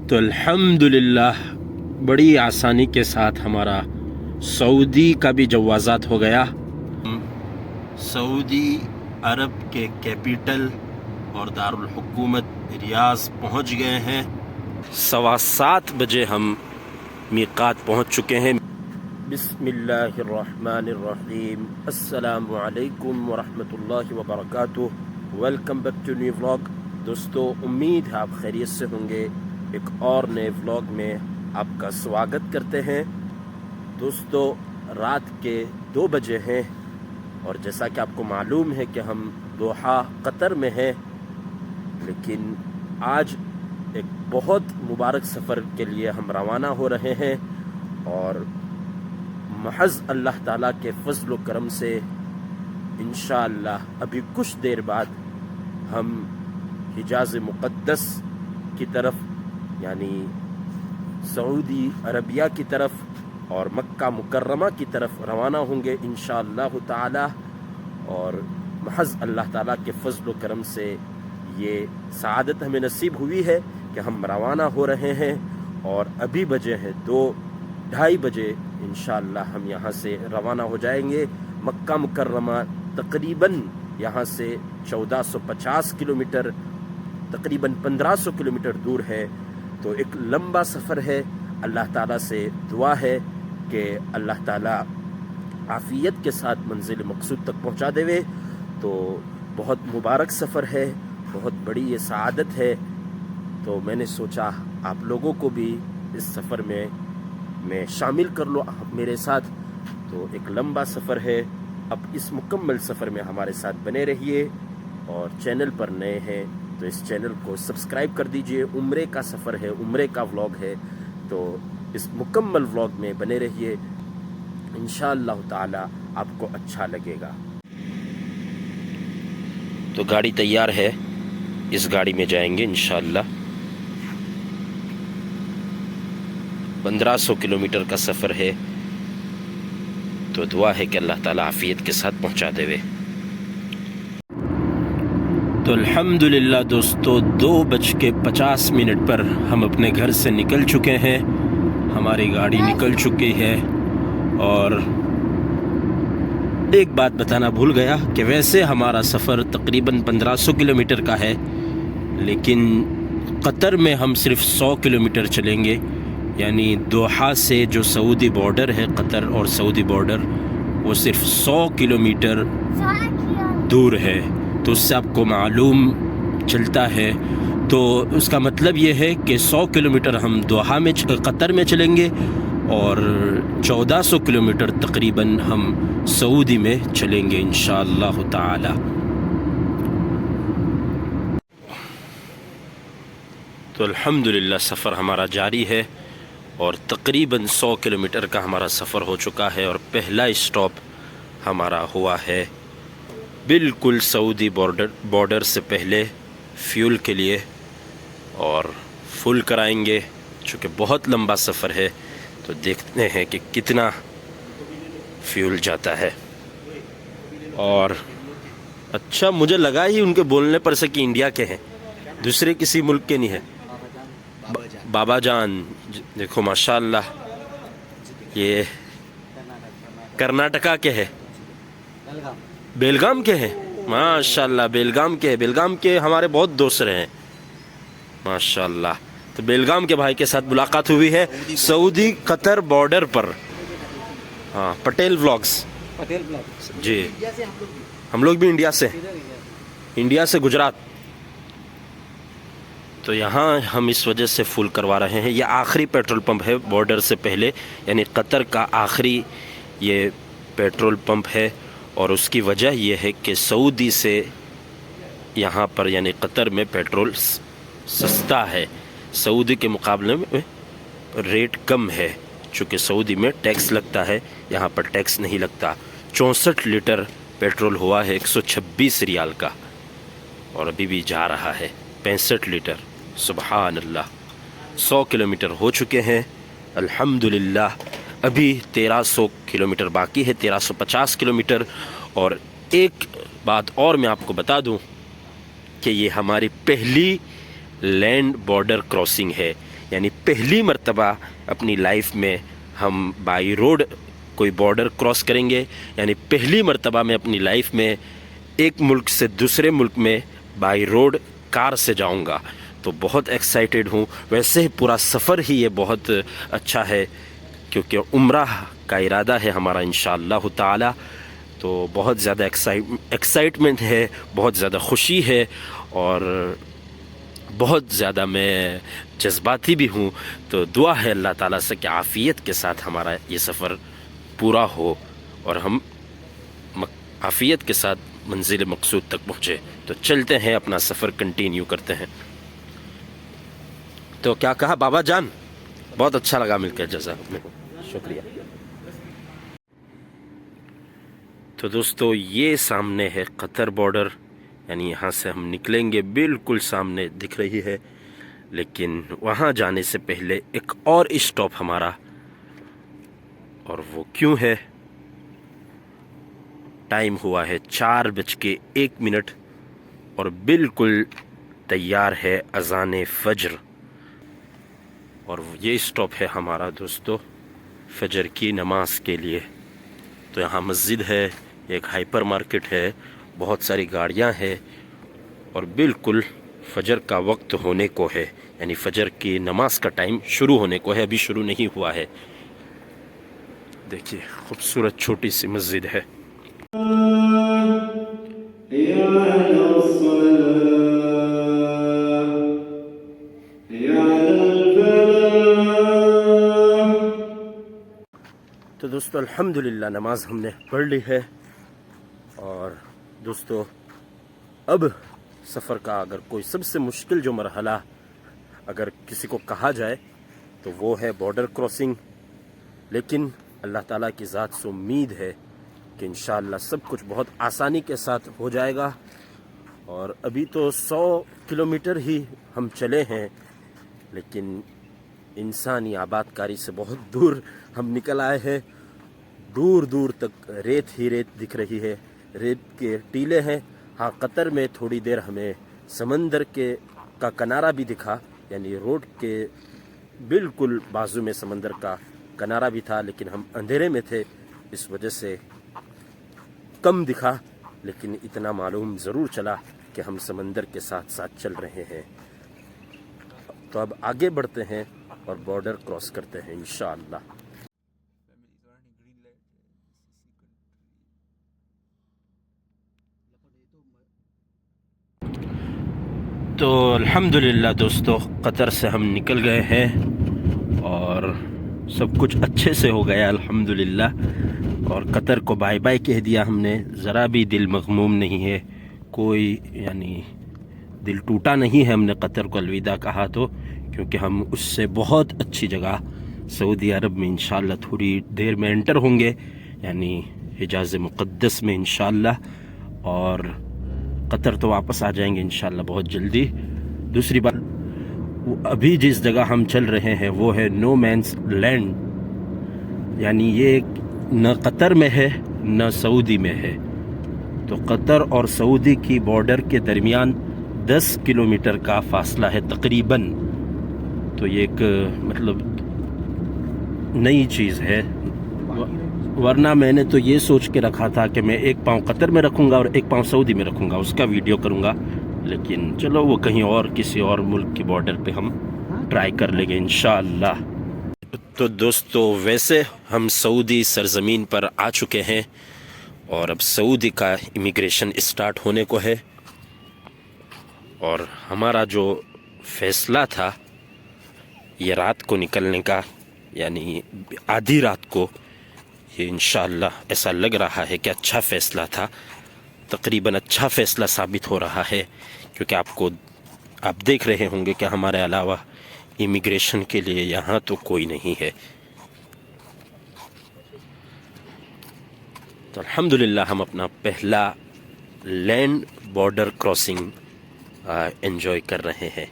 تو الحمدللہ بڑی آسانی کے ساتھ ہمارا سعودی کا بھی جوازات ہو گیا. سعودی عرب کے کیپٹل اور دارالحکومت ریاض پہنچ گئے ہیں. 7:15 بجے ہم میقات پہنچ چکے ہیں. بسم اللہ الرحمن الرحیم. السلام علیکم ورحمۃ اللہ وبرکاتہ. Welcome back to new vlog. دوستو امید ہے آپ خیریت سے ہوں گے. ایک اور نئے ولاگ میں آپ کا سواگت کرتے ہیں. دوستو رات کے 2 بجے ہیں اور جیسا کہ آپ کو معلوم ہے کہ ہم دوحہ قطر میں ہیں، لیکن آج ایک بہت مبارک سفر کے لیے ہم روانہ ہو رہے ہیں اور محض اللہ تعالیٰ کے فضل و کرم سے انشاءاللہ ابھی کچھ دیر بعد ہم حجاز مقدس کی طرف یعنی سعودی عربیہ کی طرف اور مکہ مکرمہ کی طرف روانہ ہوں گے انشاءاللہ تعالی. اور محض اللہ تعالیٰ کے فضل و کرم سے یہ سعادت ہمیں نصیب ہوئی ہے کہ ہم روانہ ہو رہے ہیں اور ابھی بجے ہیں 2:30 بجے. انشاءاللہ ہم یہاں سے روانہ ہو جائیں گے. مکہ مکرمہ تقریباً یہاں سے 1450 کلومیٹر، تقریباً 1500 کلومیٹر دور ہے. تو ایک لمبا سفر ہے. اللہ تعالیٰ سے دعا ہے کہ اللہ تعالیٰ عافیت کے ساتھ منزل مقصود تک پہنچا دے. تو بہت مبارک سفر ہے، بہت بڑی یہ سعادت ہے. تو میں نے سوچا آپ لوگوں کو بھی اس سفر میں شامل کر لو میرے ساتھ. تو ایک لمبا سفر ہے. اب اس مکمل سفر میں ہمارے ساتھ بنے رہیے اور چینل پر نئے ہیں تو اس چینل کو سبسکرائب کر دیجئے. عمرے کا سفر ہے، عمرے کا ولاگ ہے، تو اس مکمل ولاگ میں بنے رہیے. انشاءاللہ تعالی آپ کو اچھا لگے گا. تو گاڑی تیار ہے، اس گاڑی میں جائیں گے انشاءاللہ. 1500 کلومیٹر کا سفر ہے، تو دعا ہے کہ اللہ تعالیٰ عافیت کے ساتھ پہنچا دے. تو الحمدللہ دوستو 2:50 پر ہم اپنے گھر سے نکل چکے ہیں. ہماری گاڑی نکل چکی ہے. اور ایک بات بتانا بھول گیا کہ ویسے ہمارا سفر تقریباً 1500 کلومیٹر کا ہے، لیکن قطر میں ہم صرف 100 کلومیٹر چلیں گے. یعنی دوحہ سے جو سعودی بارڈر ہے، قطر اور سعودی بارڈر، وہ صرف 100 کلومیٹر دور ہے. تو اس سے آپ کو معلوم چلتا ہے. تو اس کا مطلب یہ ہے کہ 100 کلومیٹر ہم دوحہ میں قطر میں چلیں گے اور 1400 کلومیٹر تقریباً ہم سعودی میں چلیں گے انشاءاللہ تعالی. تو الحمدللہ سفر ہمارا جاری ہے اور تقریباً 100 کلومیٹر کا ہمارا سفر ہو چکا ہے اور پہلا اسٹاپ ہمارا ہوا ہے بالکل سعودی بارڈر سے پہلے فیول کے لیے، اور فل کرائیں گے. چونکہ بہت لمبا سفر ہے تو دیکھتے ہیں کہ کتنا فیول جاتا ہے. اور اچھا مجھے لگا ہی ان کے بولنے پر سے کہ انڈیا کے ہیں، دوسرے کسی ملک کے نہیں ہیں. بابا جان دیکھو ماشاءاللہ یہ کرناٹکا کے ہے، بیلگام کے ہیں. ماشاءاللہ بیلگام کے ہیں. بیلگام کے ہمارے بہت دوست رہے ہیں ماشاءاللہ. تو بیلگام کے بھائی کے ساتھ ملاقات ہوئی ہے سعودی قطر بارڈر پر. ہاں پٹیل ولاگز جی. ہم لوگ بھی انڈیا سے گجرات. تو یہاں ہم اس وجہ سے فل کروا رہے ہیں. یہ آخری پیٹرول پمپ ہے بارڈر سے پہلے، یعنی قطر کا آخری یہ پیٹرول پمپ ہے. اور اس کی وجہ یہ ہے کہ سعودی سے یہاں پر یعنی قطر میں پیٹرول سستا ہے، سعودی کے مقابلے میں ریٹ کم ہے. چونکہ سعودی میں ٹیکس لگتا ہے، یہاں پر ٹیکس نہیں لگتا. 64 لیٹر پیٹرول ہوا ہے 126 ریال کا، اور ابھی بھی جا رہا ہے 65 لیٹر. سبحان اللہ. 100 کلومیٹر ہو چکے ہیں الحمدللہ. ابھی 1300 کلومیٹر باقی ہے، 1350 کلومیٹر. اور ایک بات اور میں آپ کو بتا دوں کہ یہ ہماری پہلی لینڈ بارڈر کراسنگ ہے. یعنی پہلی مرتبہ اپنی لائف میں ہم بائی روڈ کوئی بارڈر کراس کریں گے، یعنی پہلی مرتبہ میں اپنی لائف میں ایک ملک سے دوسرے ملک میں بائی روڈ کار سے جاؤں گا، تو بہت ایکسائٹیڈ ہوں۔ ویسے پورا سفر ہی یہ بہت اچھا ہے، کیونکہ عمرہ کا ارادہ ہے ہمارا انشاءاللہ تعالی، تو بہت زیادہ ایکسائٹمنٹ ہے، بہت زیادہ خوشی ہے، اور بہت زیادہ میں جذباتی بھی ہوں۔ تو دعا ہے اللہ تعالیٰ سے کہ عافیت کے ساتھ ہمارا یہ سفر پورا ہو اور ہم عافیت کے ساتھ منزل مقصود تک پہنچے۔ تو چلتے ہیں، اپنا سفر کنٹینیو کرتے ہیں۔ تو کیا کہا بابا جان؟ بہت اچھا لگا مل کر، جزاک اللہ، شکریہ۔ تو دوستو یہ سامنے ہے قطر بارڈر، یعنی یہاں سے ہم نکلیں گے، بالکل سامنے دکھ رہی ہے، لیکن وہاں جانے سے پہلے ایک اور اسٹاپ ہمارا، اور وہ کیوں ہے؟ ٹائم ہوا ہے 4:01 اور بالکل تیار ہے اذان فجر، اور یہ اسٹاپ ہے ہمارا دوستو فجر کی نماز کے لیے۔ تو یہاں مسجد ہے، ایک ہائپر مارکیٹ ہے، بہت ساری گاڑیاں ہیں، اور بالکل فجر کا وقت ہونے کو ہے، یعنی فجر کی نماز کا ٹائم شروع ہونے کو ہے، ابھی شروع نہیں ہوا ہے۔ دیکھیے خوبصورت چھوٹی سی مسجد ہے۔ تو دوستو الحمدللہ نماز ہم نے پڑھ لی ہے، اور دوستو اب سفر کا اگر کوئی سب سے مشکل جو مرحلہ اگر کسی کو کہا جائے تو وہ ہے بارڈر کراسنگ، لیکن اللہ تعالیٰ کی ذات سے امید ہے کہ انشاءاللہ سب کچھ بہت آسانی کے ساتھ ہو جائے گا۔ اور ابھی تو 100 کلومیٹر ہی ہم چلے ہیں، لیکن انسانی آباد کاری سے بہت دور ہم نکل آئے ہیں، دور دور تک ریت ہی ریت دکھ رہی ہے، ریت کے ٹیلے ہیں۔ ہاں قطر میں تھوڑی دیر ہمیں سمندر کا کنارہ بھی دکھا، یعنی روڈ کے بالکل بازو میں سمندر کا کنارہ بھی تھا، لیکن ہم اندھیرے میں تھے اس وجہ سے کم دکھا، لیکن اتنا معلوم ضرور چلا کہ ہم سمندر کے ساتھ ساتھ چل رہے ہیں۔ تو اب آگے بڑھتے ہیں اور بارڈر کراس کرتے ہیں انشاءاللہ۔ تو الحمدللہ دوستو قطر سے ہم نکل گئے ہیں، اور سب کچھ اچھے سے ہو گیا الحمدللہ، اور قطر کو بائے بائے کہہ دیا ہم نے، ذرا بھی دل مغموم نہیں ہے، کوئی یعنی دل ٹوٹا نہیں ہے ہم نے قطر کو الوداع کہا تو، کیونکہ ہم اس سے بہت اچھی جگہ سعودی عرب میں انشاءاللہ تھوڑی دیر میں انٹر ہوں گے، یعنی حجاز مقدس میں انشاءاللہ، اور قطر تو واپس آ جائیں گے انشاءاللہ بہت جلدی۔ دوسری بات، ابھی جس جگہ ہم چل رہے ہیں وہ ہے نو مینس لینڈ، یعنی یہ نہ قطر میں ہے نہ سعودی میں ہے، تو قطر اور سعودی کی بارڈر کے درمیان 10 کلومیٹر کا فاصلہ ہے تقریباً، تو یہ ایک مطلب نئی چیز ہے، ورنہ میں نے تو یہ سوچ کے رکھا تھا کہ میں ایک پاؤں قطر میں رکھوں گا اور ایک پاؤں سعودی میں رکھوں گا، اس کا ویڈیو کروں گا، لیکن چلو وہ کہیں اور کسی اور ملک کی بارڈر پہ ہم ٹرائی کر لیں گے انشاءاللہ۔ تو دوستو ویسے ہم سعودی سرزمین پر آ چکے ہیں، اور اب سعودی کا امیگریشن اسٹارٹ ہونے کو ہے، اور ہمارا جو فیصلہ تھا یہ رات کو نکلنے کا، یعنی آدھی رات کو، یہ انشاءاللہ ایسا لگ رہا ہے کہ اچھا فیصلہ تھا، تقریباً اچھا فیصلہ ثابت ہو رہا ہے، کیونکہ آپ دیکھ رہے ہوں گے کہ ہمارے علاوہ امیگریشن کے لیے یہاں تو کوئی نہیں ہے۔ تو الحمدللہ ہم اپنا پہلا لینڈ بارڈر کراسنگ انجوائے کر رہے ہیں۔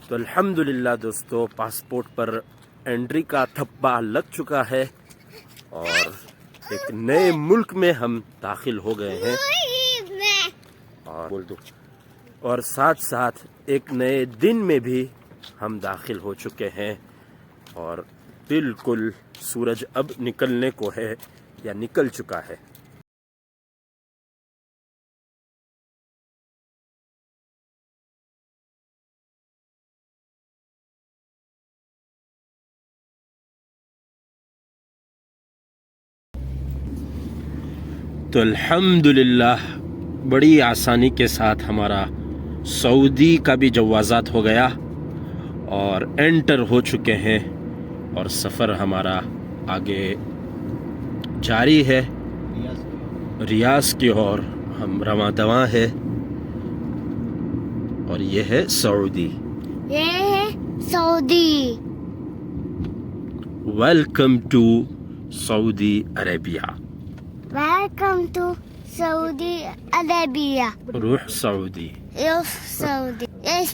تو الحمدللہ دوستو پاسپورٹ پر انٹری کا تھپا لگ چکا ہے اور ایک نئے ملک میں ہم داخل ہو گئے ہیں اور ساتھ ساتھ ایک نئے دن میں بھی ہم داخل ہو چکے ہیں اور بالکل سورج اب نکلنے کو ہے یا نکل چکا ہے۔ تو الحمدللہ بڑی آسانی کے ساتھ ہمارا سعودی کا بھی جوازات ہو گیا اور انٹر ہو چکے ہیں اور سفر ہمارا آگے جاری ہے ریاض کی اور ہم رواں دواں ہے اور یہ ہے Saudi. Welcome to Saudi Arabia. Welcome to Saudi Arabia. روح سعودی۔ Yes, Saudi. Yes.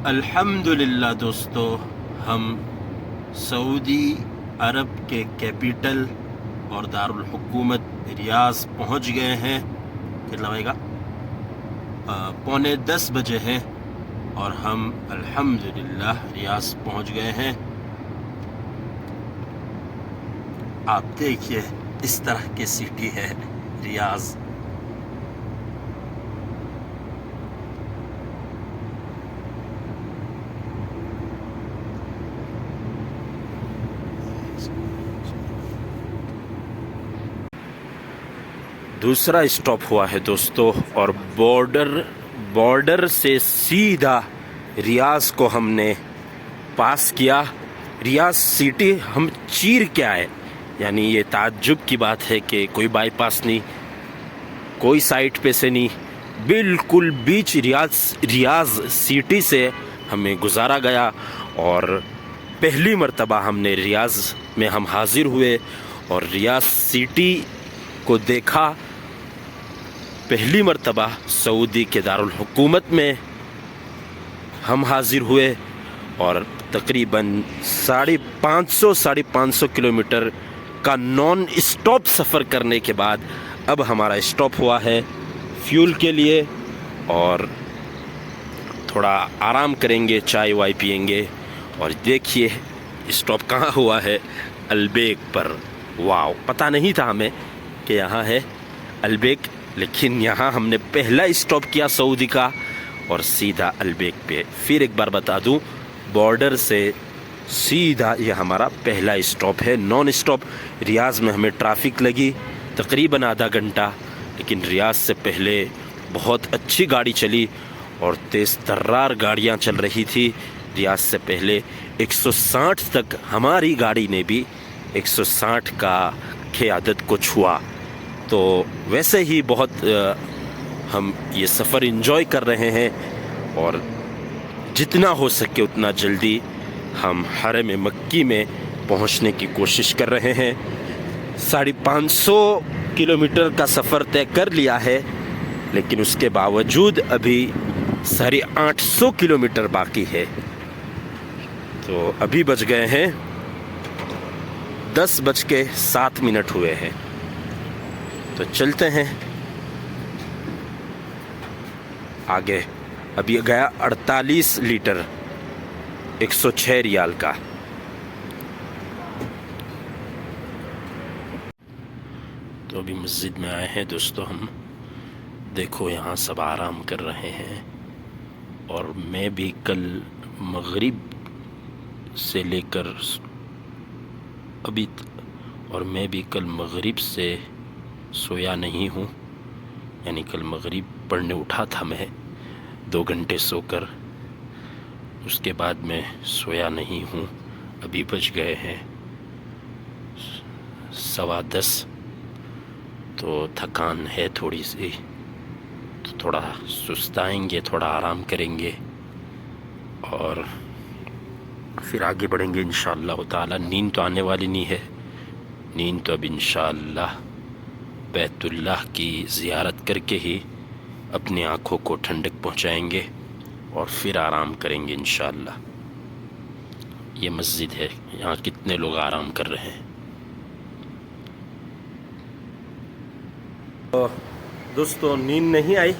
الحمدللہ دوستو، ہم سعودی عرب کے کیپٹل اور دارالحکومت ریاض پہنچ گئے ہیں۔ کتنا بجے گا؟ 9:45 بجے ہیں اور ہم الحمدللہ ریاض پہنچ گئے ہیں۔ آپ دیکھیے اس طرح کی سٹی ہے ریاض۔ دوسرا اسٹاپ ہوا ہے دوستو اور بارڈر سے سیدھا ریاض کو ہم نے پاس کیا۔ ریاض سٹی ہم چیر کے آئے، یعنی یہ تعجب کی بات ہے کہ کوئی بائی پاس نہیں، کوئی سائٹ پہ سے نہیں، بالکل بیچ ریاض سٹی سے ہمیں گزارا گیا اور پہلی مرتبہ ہم نے ریاض میں ہم حاضر ہوئے اور ریاض سٹی کو دیکھا۔ پہلی مرتبہ سعودی کے دارالحکومت میں ہم حاضر ہوئے اور تقریباً 550 کلومیٹر کا نان اسٹاپ سفر کرنے کے بعد اب ہمارا اسٹاپ ہوا ہے فیول کے لیے اور تھوڑا آرام کریں گے، چائے وائے پئیں گے۔ اور دیکھیے اسٹاپ کہاں ہوا ہے، البیک پر۔ واو، پتہ نہیں تھا ہمیں کہ یہاں ہے البیک، لیکن یہاں ہم نے پہلا اسٹاپ کیا سعودی کا اور سیدھا البیک پہ۔ پھر ایک بار بتا دوں، بارڈر سے سیدھا یہ ہمارا پہلا اسٹاپ ہے نان اسٹاپ۔ ریاض میں ہمیں ٹرافک لگی تقریباً آدھا گھنٹہ، لیکن ریاض سے پہلے بہت اچھی گاڑی چلی اور تیز ترار گاڑیاں چل رہی تھی۔ ریاض سے پہلے 160 تک ہماری گاڑی نے بھی 160 کی عادت کو چھوا۔ تو ویسے ہی بہت ہم یہ سفر انجوائے کر رہے ہیں اور جتنا ہو سکے اتنا جلدی ہم حرم مکی میں پہنچنے کی کوشش کر رہے ہیں۔ 550 کلومیٹر کا سفر طے کر لیا ہے، لیکن اس کے باوجود ابھی 850 کلومیٹر باقی ہے۔ تو ابھی بج گئے ہیں 10:07 ہوئے ہیں، تو چلتے ہیں آگے۔ ابھی گیا 48 لیٹر 106 ریال کا۔ تو ابھی مسجد میں آئے ہیں دوستو ہم، دیکھو یہاں سب آرام کر رہے ہیں اور میں بھی کل مغرب سے لے کر کل مغرب سے سویا نہیں ہوں، یعنی کل مغرب پڑھنے اٹھا تھا میں 2 گھنٹے سو کر، اس کے بعد میں سویا نہیں ہوں۔ ابھی بج گئے ہیں 10:15، تو تھکان ہے تھوڑی سی، تو تھوڑا سستائیں گے، تھوڑا آرام کریں گے اور پھر آگے بڑھیں گے انشاءاللہ تعالی۔ نیند تو آنے والی نہیں ہے نیند تو اب انشاءاللہ بیت اللہ کی زیارت کر کے ہی اپنی آنکھوں کو ٹھنڈک پہنچائیں گے اور پھر آرام کریں گے انشاءاللہ۔ یہ مسجد ہے، یہاں کتنے لوگ آرام کر رہے ہیں۔ دوستو نیند نہیں آئی،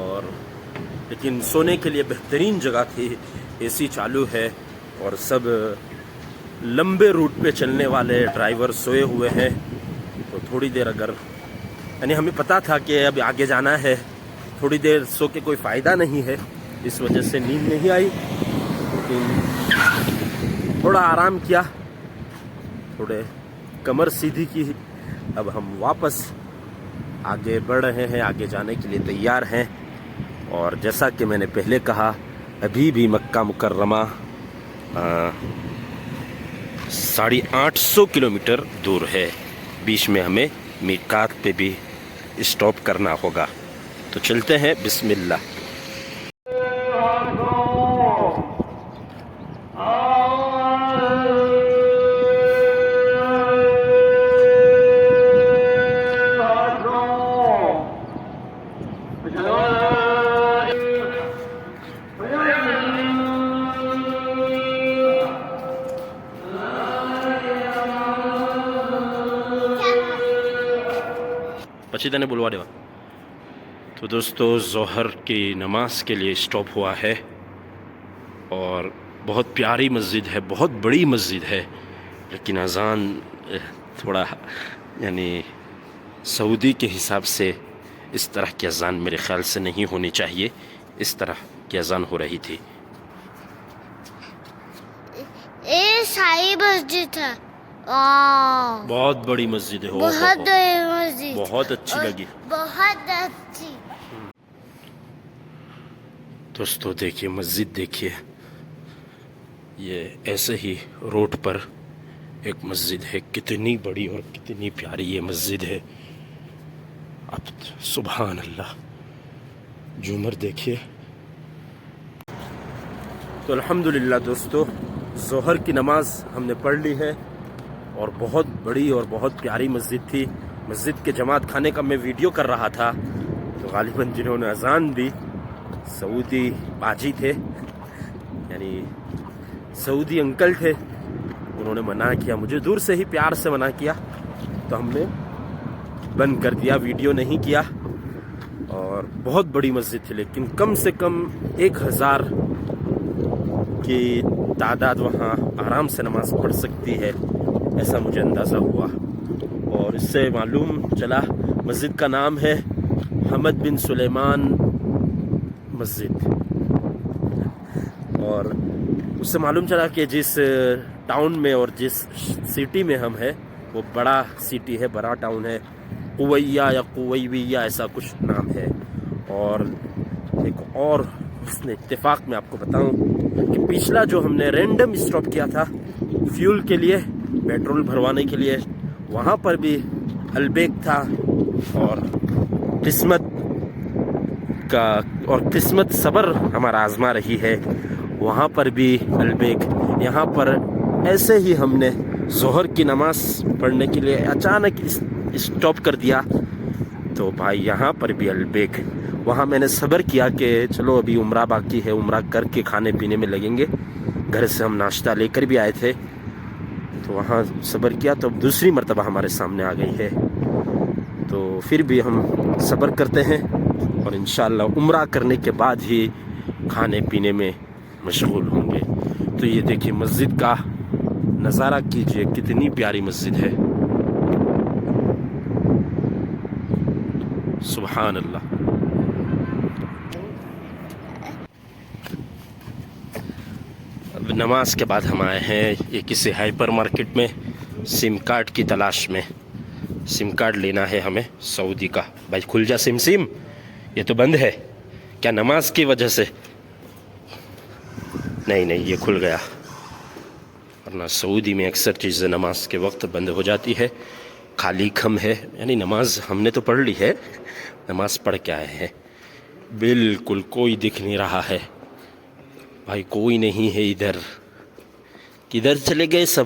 اور لیکن سونے کے لیے بہترین جگہ تھی، اے سی چالو ہے اور سب لمبے روٹ پہ چلنے والے ڈرائیور سوئے ہوئے ہیں، تو تھوڑی دیر اگر یعنی ہمیں پتہ تھا کہ اب آگے جانا ہے، تھوڑی دیر سو کے کوئی فائدہ نہیں ہے، اس وجہ سے نیند نہیں آئی، لیکن تھوڑا آرام کیا، تھوڑے کمر سیدھی کی۔ اب ہم واپس آگے بڑھ رہے ہیں، آگے جانے کے لیے تیار ہیں، اور جیسا کہ میں نے پہلے کہا ابھی بھی مکہ مکرمہ 850 کلومیٹر دور ہے، بیچ میں ہمیں میقات پہ بھی اسٹاپ کرنا ہوگا، تو چلتے ہیں، بسم اللہ۔ پچیدہ نے بلوا دے۔ تو دوستو ظہر کی نماز کے لیے اسٹاپ ہوا ہے، اور بہت پیاری مسجد ہے، بہت بڑی مسجد ہے، لیکن اذان تھوڑا یعنی سعودی کے حساب سے اس طرح کی اذان میرے خیال سے نہیں ہونی چاہیے، اس طرح کی اذان ہو رہی تھی۔ یہ شاہی مسجد ہے، بہت بڑی مسجد ہے، بہت بڑی مسجد، بہت اچھی لگی بہت اچھی۔ دوستو دیکھیے مسجد، دیکھیے یہ ایسے ہی روڈ پر ایک مسجد ہے، کتنی بڑی اور کتنی پیاری یہ مسجد ہے۔ اب سبحان اللہ، جھومر دیکھیے۔ تو الحمدللہ دوستو ظہر کی نماز ہم نے پڑھ لی ہے، اور بہت بڑی اور بہت پیاری مسجد تھی۔ مسجد کے جماعت خانے کا میں ویڈیو کر رہا تھا، تو غالباً جنہوں نے اذان دی سعودی باجی تھے، یعنی سعودی انکل تھے، انہوں نے منع کیا، مجھے دور سے ہی پیار سے منع کیا، تو ہم نے بند کر دیا، ویڈیو نہیں کیا۔ اور بہت بڑی مسجد تھی، لیکن کم سے کم 1000 کی تعداد وہاں آرام سے نماز پڑھ سکتی ہے، ایسا مجھے اندازہ ہوا، اور اس سے معلوم چلا مسجد کا نام ہے حمد بن سلیمان مسجد، اور اس سے معلوم چلا کہ جس ٹاؤن میں اور جس سٹی میں ہم ہیں وہ بڑا سٹی ہے، بڑا ٹاؤن ہے، قویہ یا قویویہ ایسا کچھ نام ہے۔ اور ایک اور حسن اتفاق میں آپ کو بتاؤں کہ پچھلا جو ہم نے رینڈم اسٹاپ کیا تھا فیول کے لیے، پیٹرول بھروانے کے لیے، وہاں پر بھی البیک تھا، اور قسمت صبر ہمارا آزما رہی ہے، وہاں پر بھی البیک۔ یہاں پر ایسے ہی ہم نے ظہر کی نماز پڑھنے کے لیے اچانک اسٹاپ کر دیا، تو بھائی یہاں پر بھی البیک۔ وہاں میں نے صبر کیا کہ چلو ابھی عمرہ باقی ہے، عمرہ کر کے کھانے پینے میں لگیں گے، گھر سے ہم ناشتہ لے کر بھی آئے تھے، تو وہاں صبر کیا، تو اب دوسری مرتبہ ہمارے سامنے آ گئی ہے، تو پھر بھی ہم صبر کرتے ہیں، اور انشاءاللہ عمرہ کرنے کے بعد ہی کھانے پینے میں مشغول ہوں گے۔ تو یہ دیکھیے مسجد کا نظارہ کیجئے، کتنی پیاری مسجد ہے، سبحان اللہ۔ اب نماز کے بعد ہم آئے ہیں یہ کسی ہائپر مارکیٹ میں سم کارڈ کی تلاش میں، سم کارڈ لینا ہے ہمیں سعودی کا۔ بھائی کھل جا سم، یہ تو بند ہے کیا نماز کی وجہ سے؟ نہیں یہ کھل گیا، ورنہ سعودی میں اکثر چیزیں نماز کے وقت بند ہو جاتی ہے، خالی کھم ہے، یعنی نماز ہم نے تو پڑھ لی ہے، نماز پڑھ کے آئے ہیں، بالکل کوئی دکھ نہیں رہا ہے، بھائی کوئی نہیں ہے ادھر، کدھر چلے گئے سب؟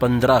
15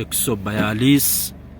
142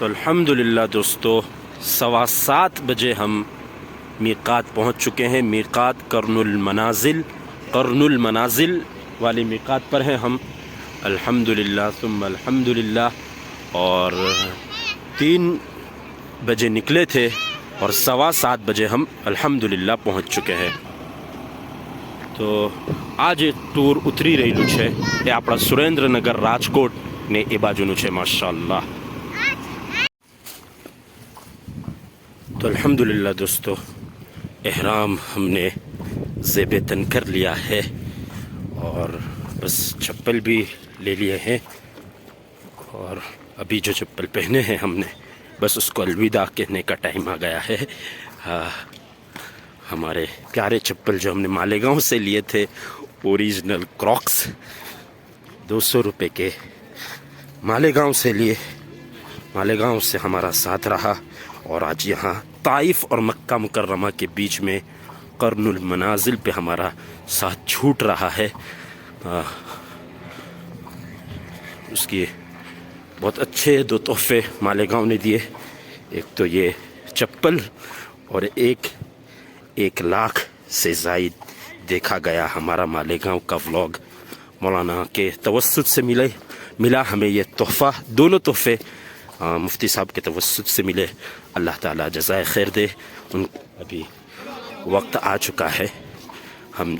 تو الحمدللہ دوستو 7:15 بجے ہم میقات پہنچ چکے ہیں. میقات قرن المنازل والی میقات پر ہیں ہم الحمدللہ ثم الحمدللہ. اور 3 بجے نکلے تھے اور 7:15 بجے ہم الحمدللہ پہنچ چکے ہیں. તો આજે ટૂર ઉતરી રહેલું છે એ આપણા સુરેન્દ્રનગર રાજકોટ ને એ બાજુનું છે માશાઅલ્લાહ. تو الحمدللہ دوستو احرام ہم نے زیب تن کر لیا ہے اور بس چپل بھی لے لیے ہیں اور ابھی جو چپل پہنے ہیں ہم نے بس اس کو الوداع کہنے کا ٹائم آ گیا ہے. ہمارے پیارے چپل جو ہم نے مالیگاؤں سے لیے تھے اوریجنل کراکس 200 روپے کے مالیگاؤں سے لیے. مالیگاؤں سے ہمارا ساتھ رہا اور آج یہاں طائف اور مکہ مکرمہ کے بیچ میں قرن المنازل پہ ہمارا ساتھ چھوٹ رہا ہے. اس کی بہت اچھے 2 تحفے مالیگاؤں نے دیے. ایک تو یہ چپل اور 1 لاکھ سے زائد دیکھا گیا ہمارا مالیگاؤں کا ولاگ. مولانا کے توسط سے ملا ہمیں یہ تحفہ. دونوں تحفے مفتی صاحب کے توسط سے ملے. اللہ تعالیٰ جزائے خیر دے. ابھی وقت آ چکا ہے. ہم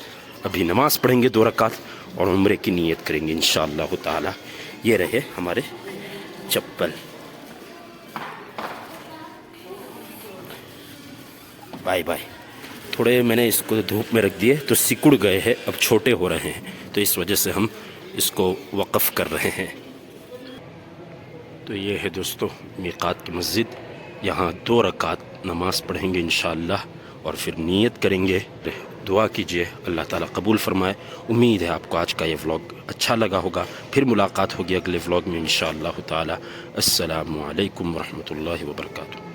ابھی نماز پڑھیں گے 2 رکعت اور عمرے کی نیت کریں گے انشاءاللہ تعالیٰ. یہ رہے ہمارے چپل. Bye bye. تھوڑے میں نے اس کو دھوپ میں رکھ دیے تو سکڑ گئے ہیں, اب چھوٹے ہو رہے ہیں تو اس وجہ سے ہم اس کو وقف کر رہے ہیں. تو یہ ہے دوستو میقات کی مسجد. یہاں 2 رکعت نماز پڑھیں گے انشاءاللہ اور پھر نیت کریں گے. دعا کیجئے اللہ تعالیٰ قبول فرمائے. امید ہے آپ کو آج کا یہ ولاگ اچھا لگا ہوگا. پھر ملاقات ہوگی اگلے ولاگ میں انشاءاللہ تعالیٰ. السلام علیکم ورحمۃ اللہ وبرکاتہ.